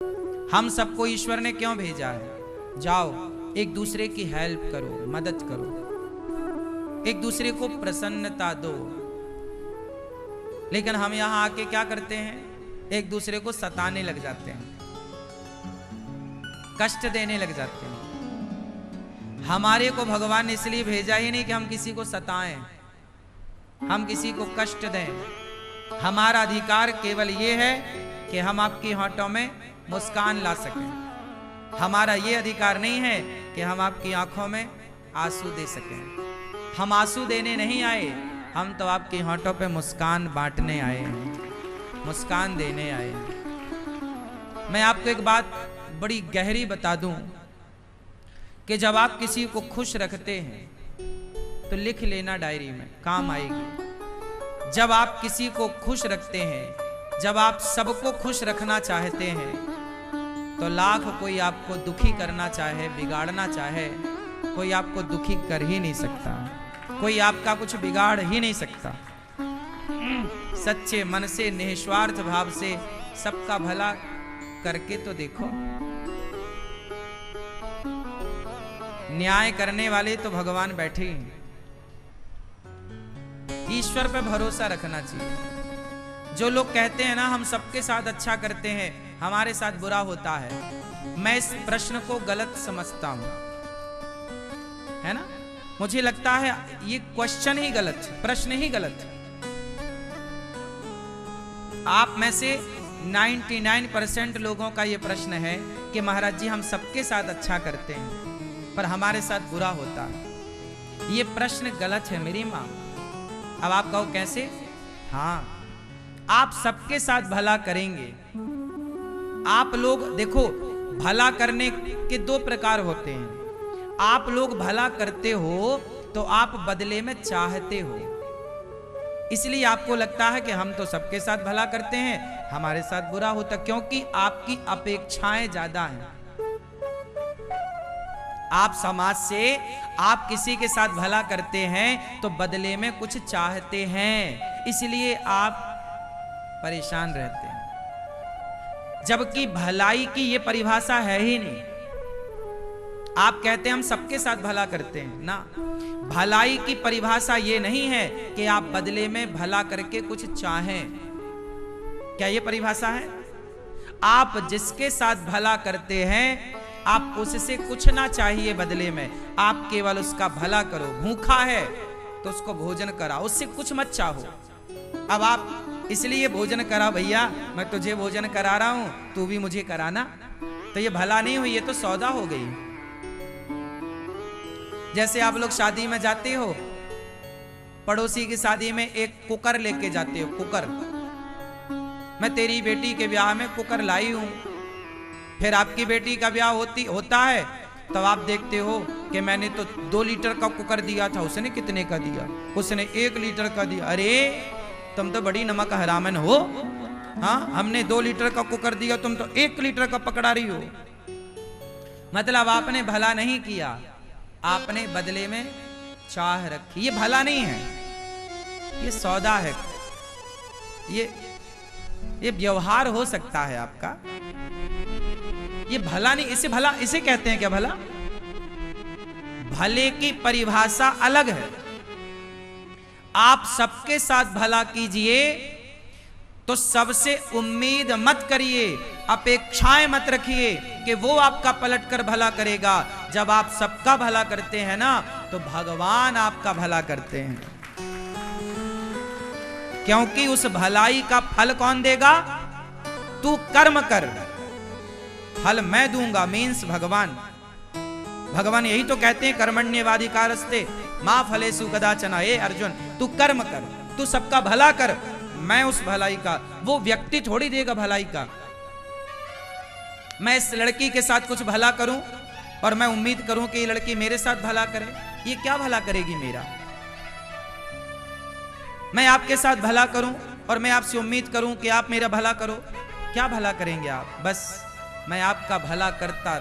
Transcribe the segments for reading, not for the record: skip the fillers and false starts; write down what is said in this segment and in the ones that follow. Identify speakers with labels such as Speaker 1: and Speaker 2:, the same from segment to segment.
Speaker 1: हम सबको ईश्वर ने क्यों भेजा है? जाओ एक दूसरे की हेल्प करो, मदद करो, एक दूसरे को प्रसन्नता दो। लेकिन हम यहां आके क्या करते हैं? एक दूसरे को सताने लग जाते हैं, कष्ट देने लग जाते हैं। हमारे को भगवान ने इसलिए भेजा ही नहीं कि हम किसी को सताएं, हम किसी को कष्ट दें। हमारा अधिकार केवल ये है कि हम आपकी होठों में मुस्कान ला सकें। हमारा ये अधिकार नहीं है कि हम आपकी आंखों में आंसू दे सकें। हम आंसू देने नहीं आए, हम तो आपकी होठों पे मुस्कान बांटने आए हैं, मुस्कान देने आए हैं। मैं आपको एक बात बड़ी गहरी बता दूं कि जब आप किसी को खुश रखते हैं तो लिख लेना डायरी में, काम आएगी। जब आप किसी को खुश रखते हैं, जब आप सबको खुश रखना चाहते हैं, तो लाख कोई आपको दुखी करना चाहे, बिगाड़ना चाहे, कोई आपको दुखी कर ही नहीं सकता, कोई आपका कुछ बिगाड़ ही नहीं सकता। सच्चे मन से, निस्वार्थ भाव से सबका भला करके तो देखो। न्याय करने वाले तो भगवान बैठे ही हैं। ईश्वर पे भरोसा रखना चाहिए। जो लोग कहते हैं ना हम सबके साथ अच्छा करते हैं, हमारे साथ बुरा होता है, मैं इस प्रश्न को गलत समझता हूं, है ना। मुझे लगता है ये क्वेश्चन ही गलत, प्रश्न ही गलत। आप में से 99% लोगों का ये प्रश्न है कि महाराज जी हम सबके साथ अच्छा करते हैं पर हमारे साथ बुरा होता है। ये प्रश्न गलत है मेरी मां। अब आप कहो कैसे? हाँ, आप सबके साथ भला करेंगे। आप लोग देखो, भला करने के दो प्रकार होते हैं। आप लोग भला करते हो तो आप बदले में चाहते हो, इसलिए आपको लगता है कि हम तो सबके साथ भला करते हैं, हमारे साथ बुरा होता, क्योंकि आपकी अपेक्षाएं ज्यादा हैं। आप समाज से आप किसी के साथ भला करते हैं तो बदले में कुछ चाहते हैं, इसलिए आप परेशान रहते हैं। जबकि भलाई की ये परिभाषा है ही नहीं। आप कहते हैं हम सबके साथ भला करते हैं ना, भलाई की परिभाषा ये नहीं है कि आप बदले में भला करके कुछ चाहें। क्या ये परिभाषा है? आप जिसके साथ भला करते हैं आप उससे कुछ ना चाहिए बदले में, आप केवल उसका भला करो। भूखा है तो उसको भोजन कराओ, उससे कुछ मत चाहो। अब आप इसलिए भोजन करा, भैया मैं तुझे भोजन करा रहा हूं, तू भी मुझे कराना, तो ये भला नहीं हुई, ये तो सौदा हो गई। जैसे आप लोग शादी में जाते हो, पड़ोसी की शादी में एक कुकर लेके जाते हो, कुकर। मैं तेरी बेटी के ब्याह में कुकर लाई हूं। फिर आपकी बेटी का ब्याह होता है तब आप देखते हो कि मैंने तो 2 लीटर का कुकर दिया था, उसने कितने का दिया? उसने 1 लीटर का दिया। अरे तुम तो बड़ी नमक हरामन हो। हाँ, हमने 2 लीटर का कुकर दिया, तुम तो 1 लीटर का पकड़ा रही हो। मतलब आपने भला नहीं किया, आपने बदले में चाह रखी। ये भला नहीं है, ये सौदा है, ये व्यवहार हो सकता है आपका, ये भला नहीं। इसे भला इसे कहते हैं क्या? भला, भले की परिभाषा अलग है। आप सबके साथ भला कीजिए तो सबसे उम्मीद मत करिए, अपेक्षाएं मत रखिए कि वो आपका पलटकर भला करेगा। जब आप सबका भला करते हैं ना तो भगवान आपका भला करते हैं, क्योंकि उस भलाई का फल कौन देगा? तू कर्म कर, फल मैं दूंगा, मीन्स भगवान। भगवान यही तो कहते हैं कर्मण्येवाधिकारस्ते मां फलेषु कदाचन। हे अर्जुन, तू कर्म कर, तू सबका भला कर, मैं उस भलाई का, वो व्यक्ति थोड़ी देगा भलाई का। मैं इस लड़की के साथ कुछ भला करूं और मैं उम्मीद करूं कि ये लड़की मेरे साथ भला करे, ये क्या भला करेगी मेरा? मैं आपके साथ भला करूं और मैं आपसे उम्मीद करूं कि आप मेरा भला करो, क्या भला करेंगे आप? बस मैं आपका भला करता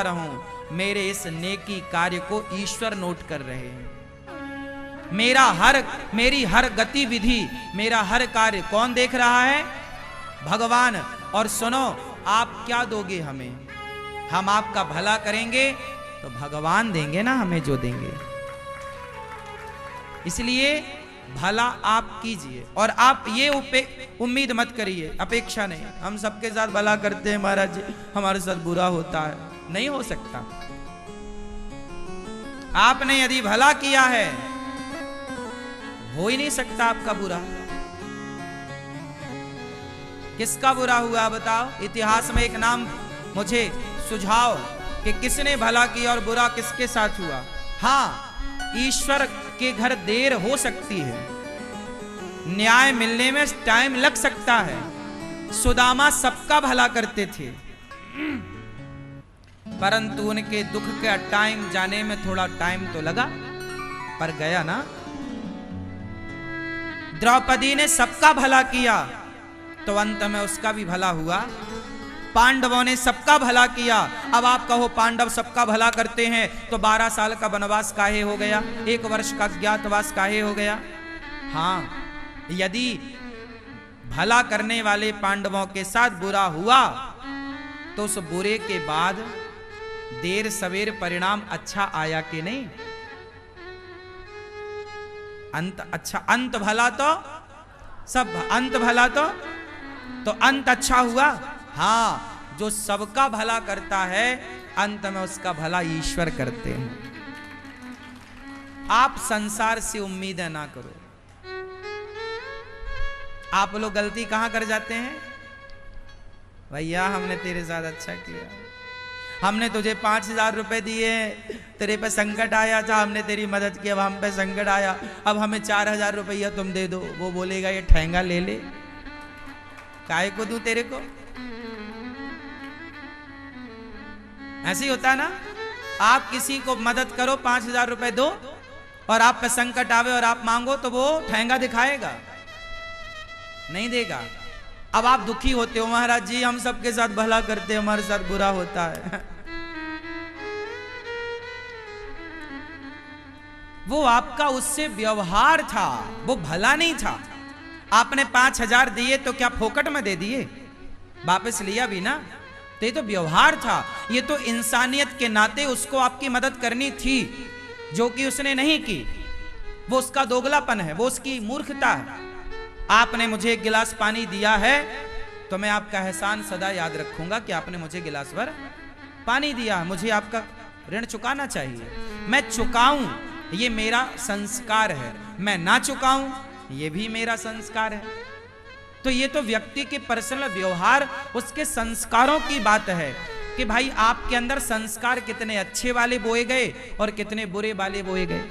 Speaker 1: रहूं। मेरे इस नेकी कार्य को ईश्वर नोट कर रहे हैं। मेरी हर गतिविधि, मेरा हर कार्य कौन देख रहा है? भगवान। और सुनो, आप क्या दोगे हमें? हम आपका भला करेंगे तो भगवान देंगे ना हमें जो देंगे। इसलिए भला आप कीजिए और आप ये उम्मीद मत करिए, अपेक्षा नहीं हम सबके साथ भला करते हैं महाराज जी, हमारे साथ बुरा होता है। नहीं हो सकता। आपने यदि भला किया है, हो ही नहीं सकता आपका बुरा। किसका बुरा हुआ बताओ? इतिहास में एक नाम मुझे सुझाओ कि किसने भला किया और बुरा किसके साथ हुआ। हाँ, ईश्वर के घर देर हो सकती है, न्याय मिलने में टाइम लग सकता है। सुदामा सबका भला करते थे, परंतु उनके दुख का टाइम जाने में थोड़ा टाइम तो लगा, पर गया ना। द्रौपदी ने सबका भला किया तो अंत में उसका भी भला हुआ। पांडवों ने सबका भला किया। अब आप कहो पांडव सबका भला करते हैं तो 12 साल का वनवास काहे हो गया, 1 वर्ष का अज्ञातवास काहे हो गया? हाँ, यदि भला करने वाले पांडवों के साथ बुरा हुआ तो उस बुरे के बाद देर सवेर परिणाम अच्छा आया कि नहीं? अंत अच्छा, अंत भला तो सब, अंत भला तो अंत अच्छा हुआ। हाँ, जो सबका भला करता है अंत में उसका भला ईश्वर करते हैं। आप संसार से उम्मीदें ना करो। आप लोग गलती कहां कर जाते हैं? भैया हमने तेरे साथ अच्छा किया, हमने तुझे 5,000 रुपए दिए, तेरे पे संकट आया था, हमने तेरी मदद की, अब हम पे संकट आया, अब हमें 4,000 रुपया तुम दे दो। वो बोलेगा ये ठेंगा ले ले, काहे को दूं तेरे को? ऐसे ही होता है ना। आप किसी को मदद करो, 5,000 रुपए दो, और आप पे संकट आवे और आप मांगो तो वो ठेंगा दिखाएगा, नहीं देगा। अब आप दुखी होते हो, महाराज जी हम सबके साथ भला करते हैं, हमारे साथ बुरा होता है। वो आपका उससे व्यवहार था, वो भला नहीं था। आपने 5,000 दिए तो क्या फोकट में दे दिए? वापस लिया भी ना, तो ये तो व्यवहार था। ये तो इंसानियत के नाते उसको आपकी मदद करनी थी, जो कि उसने नहीं की। वो उसका दोगलापन है, वो उसकी मूर्खता है। आपने मुझे एक गिलास पानी दिया है तो मैं आपका एहसान सदा याद रखूंगा कि आपने मुझे गिलास भर पानी दिया, मुझे आपका ऋण चुकाना चाहिए। मैं चुकाऊं, ये मेरा संस्कार है, मैं ना चुकाऊं ये भी मेरा संस्कार है। तो ये तो व्यक्ति के पर्सनल व्यवहार, उसके संस्कारों की बात है कि भाई आपके अंदर संस्कार कितने अच्छे वाले बोए गए और कितने बुरे वाले बोए गए।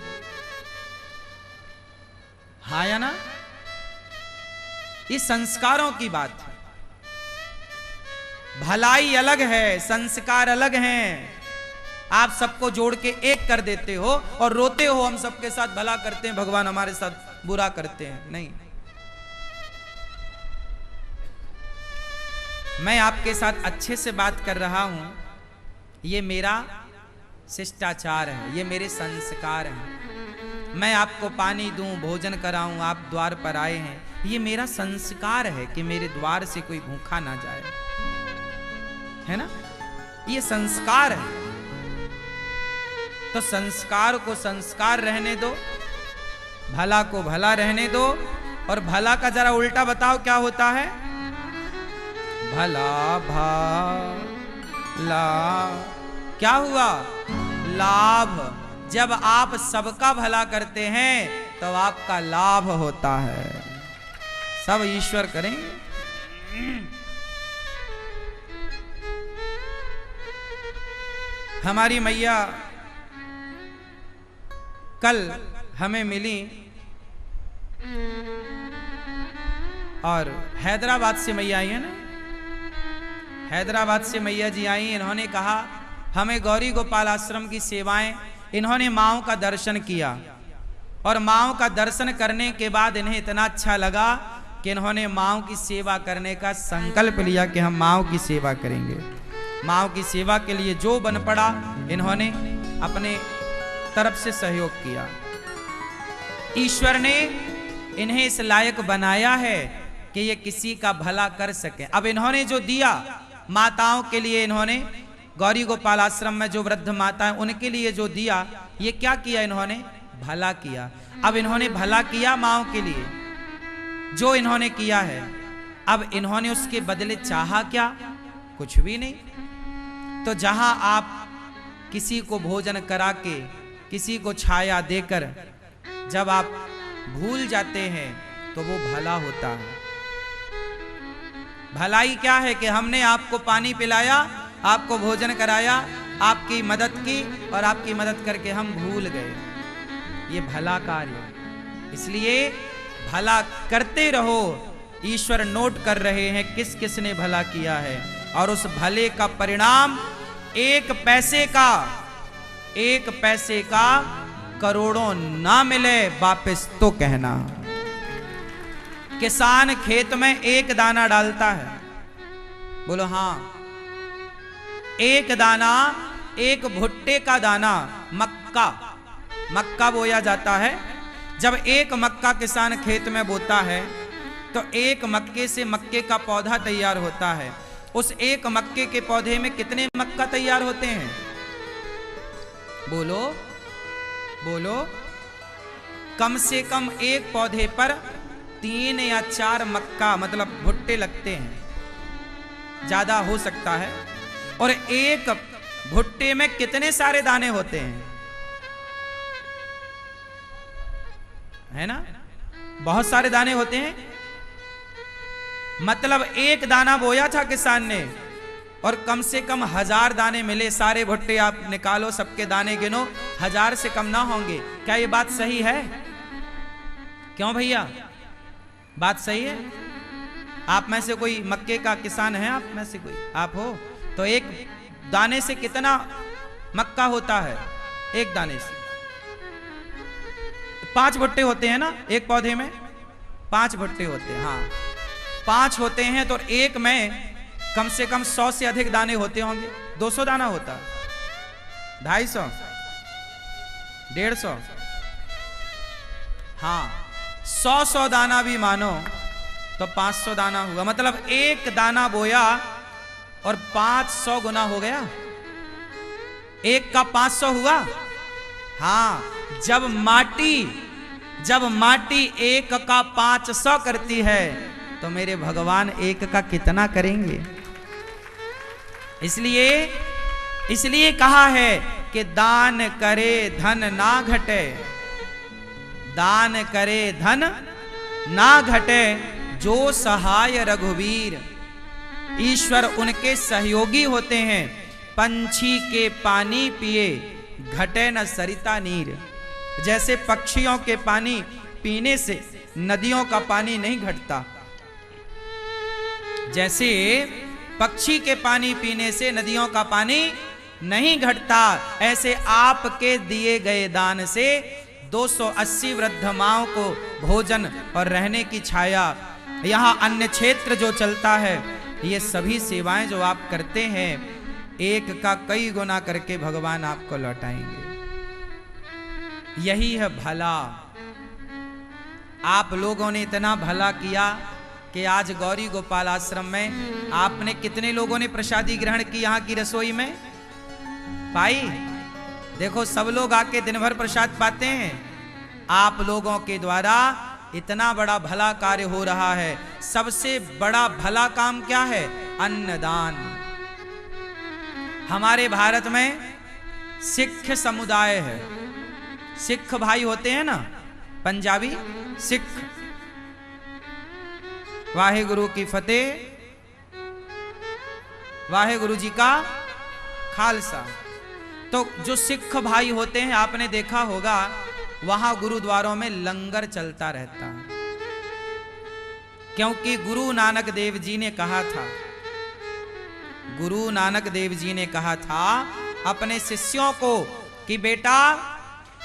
Speaker 1: हाँ या ना? ये संस्कारों की बात है। भलाई अलग है, संस्कार अलग हैं। आप सबको जोड़ के एक कर देते हो और रोते हो हम सबके साथ भला करते हैं, भगवान हमारे साथ बुरा करते हैं। नहीं, मैं आपके साथ अच्छे से बात कर रहा हूं, ये मेरा शिष्टाचार है, ये मेरे संस्कार हैं। मैं आपको पानी दूं, भोजन कराऊं, आप द्वार पर आए हैं, ये मेरा संस्कार है कि मेरे द्वार से कोई भूखा ना जाए, है ना? ये संस्कार है। तो संस्कार को संस्कार रहने दो, भला को भला रहने दो। और भला का जरा उल्टा बताओ क्या होता है? भला भाला, क्या हुआ? लाभ। जब आप सबका भला करते हैं तो आपका लाभ होता है। सब ईश्वर करेंगे। हमारी मैया कल हमें मिली और हैदराबाद से मैया आई है ना, हैदराबाद से मैया जी आई। इन्होंने कहा हमें गौरी गोपाल आश्रम की सेवाएं, इन्होंने माँओं का दर्शन किया और माँओं का दर्शन करने के बाद इन्हें इतना अच्छा लगा कि इन्होंने माँओं की सेवा करने का संकल्प लिया कि हम माँओं की सेवा करेंगे। माँओं की सेवा के लिए जो बन पड़ा इन्होंने अपने तरफ से सहयोग किया। ईश्वर ने इन्हें इस लायक बनाया है कि ये किसी का भला कर सके। अब इन्होंने जो दिया माताओं के लिए इन्होंने गौरी गोपाल आश्रम में जो वृद्ध माता है उनके लिए जो दिया, ये क्या किया इन्होंने? भला किया। अब इन्होंने भला किया माओं के लिए, जो इन्होंने किया है, अब इन्होंने उसके बदले चाहा क्या? कुछ भी नहीं। तो जहां आप किसी को भोजन करा के, किसी को छाया देकर जब आप भूल जाते हैं तो वो भला होता है। भलाई क्या है कि हमने आपको पानी पिलाया, आपको भोजन कराया, आपकी मदद की और आपकी मदद करके हम भूल गए, ये भला कार्य। इसलिए भला करते रहो। ईश्वर नोट कर रहे हैं किस किस ने भला किया है, और उस भले का परिणाम एक पैसे का करोड़ों ना मिले वापस तो कहना। किसान खेत में एक दाना डालता है, बोलो हाँ, एक दाना, एक भुट्टे का दाना, मक्का बोया जाता है। जब एक मक्का किसान खेत में बोता है तो एक मक्के से मक्के का पौधा तैयार होता है। उस एक मक्के के पौधे में कितने मक्का तैयार होते हैं? बोलो बोलो। कम से कम एक पौधे पर 3 या 4 मक्का मतलब भुट्टे लगते हैं, ज्यादा हो सकता है। और एक भुट्टे में कितने सारे दाने होते हैं, है ना? बहुत सारे दाने होते हैं। मतलब एक दाना बोया था किसान ने और कम से कम 1000 दाने मिले। सारे भुट्टे आप निकालो, सबके दाने गिनो, 1000 से कम ना होंगे। क्या ये बात सही है? क्यों भैया, बात सही है? आप में से कोई मक्के का किसान है? आप में से कोई आप हो तो एक दाने से कितना मक्का होता है? एक दाने से 5 भुट्टे होते हैं ना, एक पौधे में 5 भुट्टे होते हैं। हाँ, 5 होते हैं तो एक में कम से कम 100 से अधिक दाने होते होंगे। 200 दाना होता, 250, 150, हाँ 100 दाना भी मानो तो 500 दाना हुआ। मतलब एक दाना बोया और 500 गुना हो गया, एक का 500 हुआ। हाँ, जब माटी एक का 500 करती है तो मेरे भगवान एक का कितना करेंगे? इसलिए कहा है कि दान करे धन ना घटे, दान करे धन ना घटे, जो सहाय रघुवीर। ईश्वर उनके सहयोगी होते हैं। पंछी के पानी पिए घटे न सरिता नीर। जैसे पक्षियों के पानी पीने से नदियों का पानी नहीं घटता, जैसे पक्षी के पानी पीने से नदियों का पानी नहीं घटता, ऐसे आपके दिए गए दान से 280 वृद्ध माओं को भोजन और रहने की छाया, यहाँ अन्य क्षेत्र जो चलता है, ये सभी सेवाएं जो आप करते हैं, एक का कई गुना करके भगवान आपको लौटाएंगे। यही है भला। आप लोगों ने इतना भला किया कि आज गौरी गोपाल आश्रम में आपने कितने लोगों ने प्रसादी ग्रहण की? यहाँ की रसोई में पाई? देखो, सब लोग आके दिन भर प्रसाद पाते हैं। आप लोगों के द्वारा इतना बड़ा भला कार्य हो रहा है। सबसे बड़ा भला काम क्या है? अन्नदान। हमारे भारत में सिख समुदाय है, सिख भाई होते हैं ना, पंजाबी सिख। वाहेगुरु की फतेह, वाहेगुरु जी का खालसा। तो जो सिख भाई होते हैं, आपने देखा होगा वहां गुरुद्वारों में लंगर चलता रहता है, क्योंकि गुरु नानक देव जी ने कहा था, गुरु नानक देव जी ने कहा था अपने शिष्यों को कि बेटा,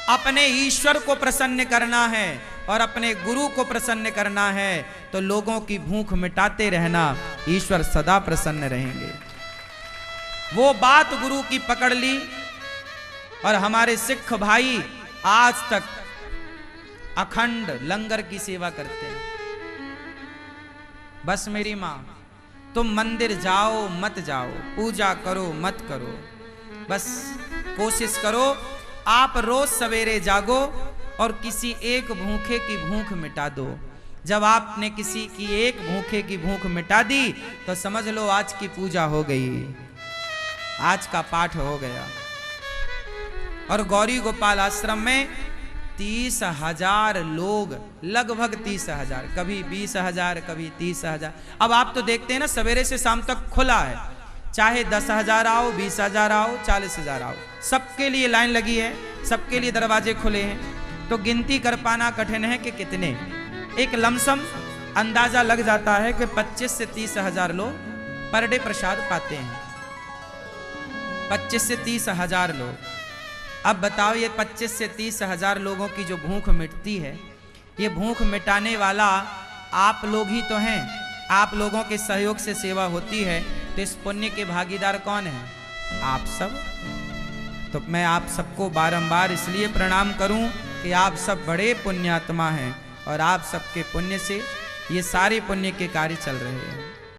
Speaker 1: अपने ईश्वर को प्रसन्न करना है और अपने गुरु को प्रसन्न करना है तो लोगों की भूख मिटाते रहना, ईश्वर सदा प्रसन्न रहेंगे। वो बात गुरु की पकड़ ली और हमारे सिख भाई आज तक अखंड लंगर की सेवा करते हैं। बस मेरी माँ, तुम मंदिर जाओ मत जाओ, पूजा करो मत करो, बस कोशिश करो आप रोज सवेरे जागो और किसी एक भूखे की भूख मिटा दो। जब आपने किसी की एक भूखे की भूख मिटा दी तो समझ लो आज की पूजा हो गई, आज का पाठ हो गया। और गौरी गोपाल आश्रम में 30,000 लोग, लगभग 30,000, कभी 20,000, कभी 30,000। अब आप तो देखते हैं ना सवेरे से शाम तक खुला है, चाहे 10,000 आओ, 20,000 आओ, 40,000 आओ, सबके लिए लाइन लगी है, सबके लिए दरवाजे खुले हैं। तो गिनती कर पाना कठिन है कि कितने, एक लमसम अंदाजा लग जाता है कि 25 से 30,000 लोग पर डे प्रसाद पाते हैं। 25 से 30,000 लोग। अब बताओ ये 25 से 30,000 लोगों की जो भूख मिटती है, ये भूख मिटाने वाला आप लोग ही तो हैं। आप लोगों के सहयोग से सेवा होती है, तो इस पुण्य के भागीदार कौन है? आप सब। तो मैं आप सबको बारंबार इसलिए प्रणाम करूं कि आप सब बड़े पुण्यात्मा हैं और आप सबके पुण्य से ये सारे पुण्य के कार्य चल रहे हैं।